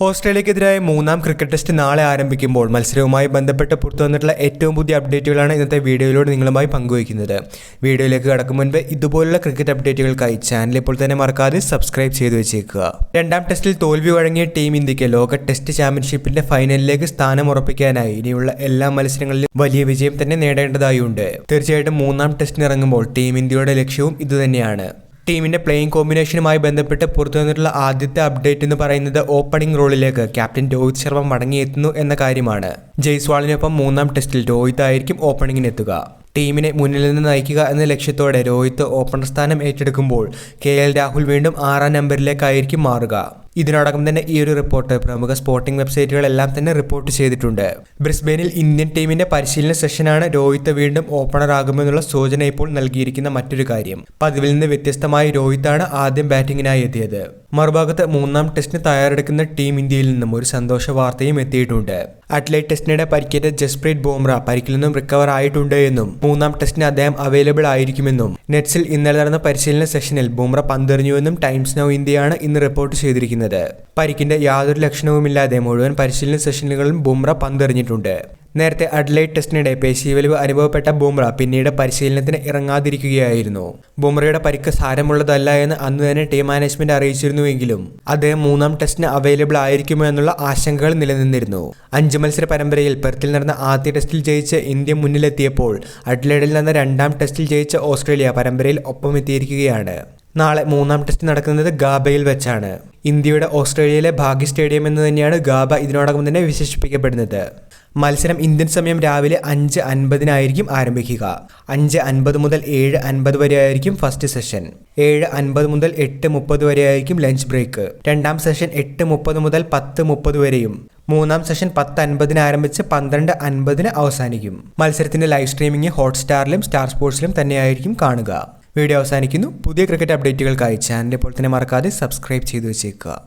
ഓസ്ട്രേലിയക്കെതിരായ മൂന്നാം cricket test നാളെ ആരംഭിക്കുമ്പോൾ മത്സരവുമായി ബന്ധപ്പെട്ട് പുറത്തുവന്നിട്ടുള്ള ഏറ്റവും പുതിയ അപ്ഡേറ്റുകളാണ് ഇന്നത്തെ വീഡിയോയിലൂടെ നിങ്ങളുമായി പങ്കുവയ്ക്കുന്നത്. വീഡിയോയിലേക്ക് കടക്കും മുൻപ് ഇതുപോലുള്ള ക്രിക്കറ്റ് അപ്ഡേറ്റുകൾക്കായി ചാനൽ ഇപ്പോൾ തന്നെ മറക്കാതെ സബ്സ്ക്രൈബ് ചെയ്തു വെച്ചേക്കുക. രണ്ടാം ടെസ്റ്റിൽ തോൽവി വഴങ്ങിയ ടീം ഇന്ത്യക്ക് ലോക ടെസ്റ്റ് ചാമ്പ്യൻഷിപ്പിന്റെ ഫൈനലിലേക്ക് സ്ഥാനം ഉറപ്പിക്കാനായി ഇനിയുള്ള എല്ലാ മത്സരങ്ങളിലും വലിയ വിജയം തന്നെ നേടേണ്ടതായുണ്ട്. തീർച്ചയായിട്ടും മൂന്നാം ടെസ്റ്റിനിറങ്ങുമ്പോൾ ടീം ഇന്ത്യയുടെ ലക്ഷ്യവും ഇതുതന്നെയാണ്. ടീമിന്റെ പ്ലേയിങ് കോമ്പിനേഷനുമായി ബന്ധപ്പെട്ട് പുറത്തുവന്നിട്ടുള്ള ആദ്യത്തെ അപ്ഡേറ്റ് എന്ന് പറയുന്നത് ഓപ്പണിംഗ് റോളിലേക്ക് ക്യാപ്റ്റൻ രോഹിത് ശർമ്മ മടങ്ങിയെത്തുന്നു എന്ന കാര്യമാണ്. ജയ്സ്വാളിനൊപ്പം മൂന്നാം ടെസ്റ്റിൽ രോഹിത് ആയിരിക്കും ഓപ്പണിംഗിനെത്തുക. ടീമിനെ മുന്നിൽ നിന്ന് നയിക്കുക എന്ന ലക്ഷ്യത്തോടെ രോഹിത് ഓപ്പണർ സ്ഥാനം ഏറ്റെടുക്കുമ്പോൾ KL രാഹുൽ വീണ്ടും 6ാം നമ്പറിലേക്കായിരിക്കും മാറുക. ഇതിനോടകം തന്നെ ഈ ഒരു റിപ്പോർട്ട് പ്രമുഖ സ്പോർട്ടിംഗ് വെബ്സൈറ്റുകളെല്ലാം തന്നെ റിപ്പോർട്ട് ചെയ്തിട്ടുണ്ട്. ബ്രിസ്ബെയിനിൽ ഇന്ത്യൻ ടീമിന്റെ പരിശീലന സെഷനാണ് രോഹിത് വീണ്ടും ഓപ്പണർ ആകുമെന്നുള്ള സൂചന ഇപ്പോൾ നൽകിയിരിക്കുന്ന മറ്റൊരു കാര്യം. പതിവിൽ നിന്ന് വ്യത്യസ്തമായി രോഹിത്താണ് ആദ്യം ബാറ്റിംഗിനായി എത്തിയത്. മറുഭാഗത്ത് മൂന്നാം ടെസ്റ്റിന് തയ്യാറെടുക്കുന്ന ടീം ഇന്ത്യയിൽ നിന്നും ഒരു സന്തോഷ വാർത്തയും എത്തിയിട്ടുണ്ട്. അഡ്ലൈഡ് ടെസ്റ്റിനിടെ പരിക്കേറ്റ ജസ്പ്രീത് ബുംറ പരിക്കിൽ നിന്നും റിക്കവർ ആയിട്ടുണ്ട് എന്നും മൂന്നാം ടെസ്റ്റിന് അദ്ദേഹം അവൈലബിൾ ആയിരിക്കുമെന്നും നെറ്റ്സിൽ ഇന്നലെ നടന്ന പരിശീലന സെഷനിൽ ബുംറ പന്തെറിഞ്ഞുവെന്നും ടൈംസ് നൗ ഇന്ത്യയാണ് ഇന്ന് റിപ്പോർട്ട് ചെയ്തിരിക്കുന്നത്. പരിക്കിന്റെ യാതൊരു ലക്ഷണവുമില്ലാതെ മുഴുവൻ പരിശീലന സെഷനുകളിലും ബുംറ പന്തെറിഞ്ഞിട്ടുണ്ട്. നേരത്തെ അഡ്ലൈഡ് ടെസ്റ്റിനിടെ പേശീവലിവ് അനുഭവപ്പെട്ട ബുംറ പിന്നീട് പരിശീലനത്തിന് ഇറങ്ങാതിരിക്കുകയായിരുന്നു. ബുംറയുടെ പരിക്ക് സാരമുള്ളതല്ല എന്ന് അന്ന് തന്നെ ടീം മാനേജ്മെന്റ് അറിയിച്ചിരുന്നുവെങ്കിലും അദ്ദേഹം മൂന്നാം ടെസ്റ്റിന് അവൈലബിൾ ആയിരിക്കുമോ എന്നുള്ള ആശങ്കകൾ നിലനിന്നിരുന്നു. 5 മത്സര പരമ്പരയിൽ പെർത്തിൽ നടന്ന ആദ്യ ടെസ്റ്റിൽ ജയിച്ച് ഇന്ത്യ മുന്നിലെത്തിയപ്പോൾ അഡ്ലൈഡിൽ നടന്ന രണ്ടാം ടെസ്റ്റിൽ ജയിച്ച ഓസ്ട്രേലിയ പരമ്പരയിൽ ഒപ്പമെത്തിയിരിക്കുകയാണ്. നാളെ മൂന്നാം ടെസ്റ്റ് നടക്കുന്നത് ഗാബയിൽ വെച്ചാണ്. ഇന്ത്യയുടെ ഓസ്ട്രേലിയയിലെ ഭാഗ്യ സ്റ്റേഡിയം എന്ന് തന്നെയാണ് ഗാബ ഇതിനോടകം തന്നെ വിശേഷിപ്പിക്കപ്പെടുന്നത്. മത്സരം ഇന്ത്യൻ സമയം രാവിലെ 5:50 ആരംഭിക്കുക. 5:50 മുതൽ 7:50 വരെ ആയിരിക്കും ഫസ്റ്റ് സെഷൻ. 7:50 മുതൽ 8:30 വരെ ആയിരിക്കും ലഞ്ച് ബ്രേക്ക്. രണ്ടാം സെഷൻ 8:30 മുതൽ 10:30 വരെയും മൂന്നാം സെഷൻ 10:50 ആരംഭിച്ച് 12:50 അവസാനിക്കും. മത്സരത്തിന്റെ ലൈവ് സ്ട്രീമിംഗ് ഹോട്ട്സ്റ്റാറിലും സ്റ്റാർ സ്പോർട്സിലും തന്നെയായിരിക്കും കാണുക. വീഡിയോ അവസാനിക്കുന്നു. പുതിയ ക്രിക്കറ്റ് അപ്ഡേറ്റുകൾക്കായി ചാനൽ ഇപ്പോൾ തന്നെ മറക്കാതെ സബ്സ്ക്രൈബ് ചെയ്തു വെച്ചേക്കുക.